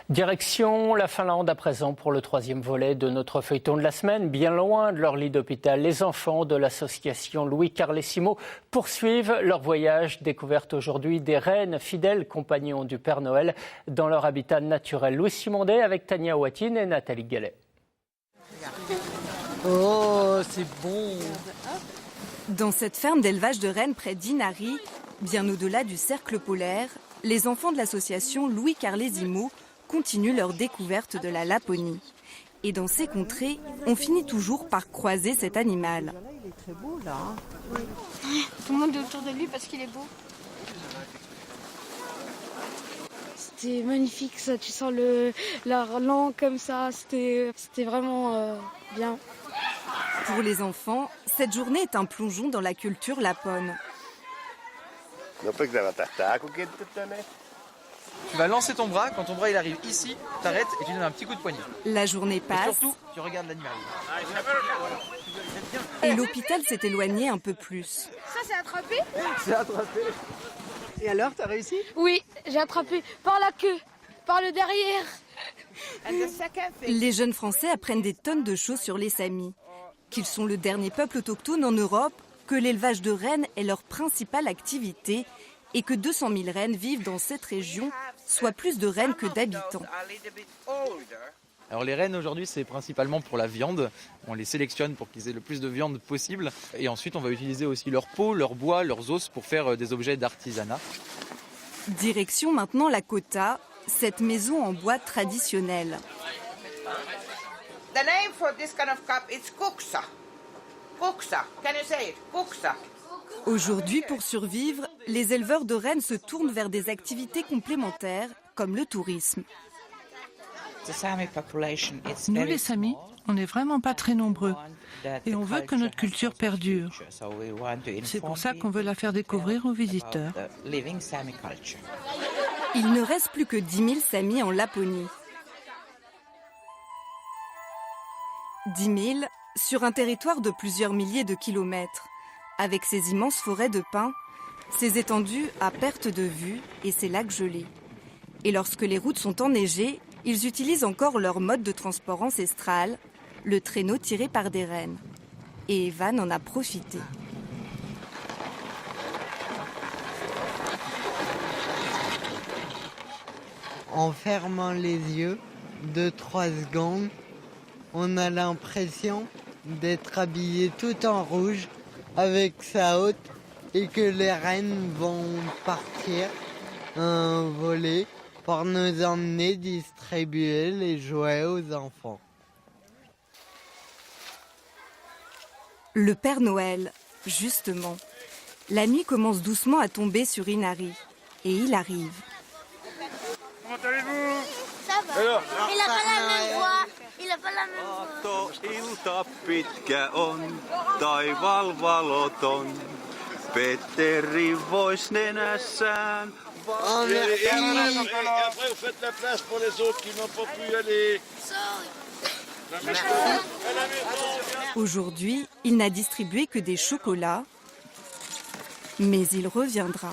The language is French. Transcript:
Direction la Finlande à présent pour le troisième volet de notre feuilleton de la semaine. Bien loin de leur lit d'hôpital, les enfants de l'association Louis Carlesimo poursuivent leur voyage. Découverte aujourd'hui des rennes, fidèles compagnons du Père Noël, dans leur habitat naturel. Louis Simondet avec Tania Watine et Nathalie Gallet. Oh, c'est bon! Dans cette ferme d'élevage de rennes près d'Inari, bien au-delà du cercle polaire, les enfants de l'association Louis Carlesimo continuent leur découverte de la Laponie. Et dans ces contrées, on finit toujours par croiser cet animal. Il est très beau là. Tout le monde est autour de lui parce qu'il est beau. C'était magnifique, ça. Tu sens la langue comme ça. C'était vraiment bien. Pour les enfants, cette journée est un plongeon dans la culture lapone. Tu vas lancer ton bras, quand ton bras il arrive ici, t'arrêtes et tu donnes un petit coup de poignet. La journée Et passe surtout, tu regardes l'animal. et l'hôpital s'est éloigné un peu plus. Ça, c'est attrapé? C'est attrapé. Et alors, t'as réussi? Oui, j'ai attrapé par la queue, par le derrière. Les jeunes Français apprennent des tonnes de choses sur les Samis. Qu'ils sont le dernier peuple autochtone en Europe, que l'élevage de rennes est leur principale activité et que 200 000 rennes vivent dans cette région, soit plus de rennes que d'habitants. Alors les rennes aujourd'hui c'est principalement pour la viande. On les sélectionne pour qu'ils aient le plus de viande possible. Et ensuite on va utiliser aussi leur peau, leur bois, leurs os pour faire des objets d'artisanat. Direction maintenant la Kota, cette maison en bois traditionnelle. The name for this kind of cup is kuksa. Kuksa. Can you say it? Kuksa. Aujourd'hui, pour survivre, les éleveurs de rennes se tournent vers des activités complémentaires, comme le tourisme. Nous, les Samis, on n'est vraiment pas très nombreux et on veut que notre culture perdure. C'est pour ça qu'on veut la faire découvrir aux visiteurs. Il ne reste plus que 10 000 Samis en Laponie. 10 000 sur un territoire de plusieurs milliers de kilomètres, avec ses immenses forêts de pins, ses étendues à perte de vue et ses lacs gelés. Et lorsque les routes sont enneigées, ils utilisent encore leur mode de transport ancestral, le traîneau tiré par des rennes. Et Evan en a profité. En fermant les yeux, 2-3 secondes, on a l'impression d'être habillé tout en rouge avec sa hotte et que les rennes vont partir voler pour nous emmener distribuer les jouets aux enfants. Le Père Noël, justement. La nuit commence doucement à tomber sur Inari. Et il arrive. Comment allez-vous? Ça va. Alors, Il n'a pas la même voix. Il n'a pas la même voix. Ilta pitkä on, taival valoton, Petteri vois nenässään. Et après, vous faites la place pour les autres qui n'ont pas pu y aller. Aujourd'hui, il n'a distribué que des chocolats, mais il reviendra.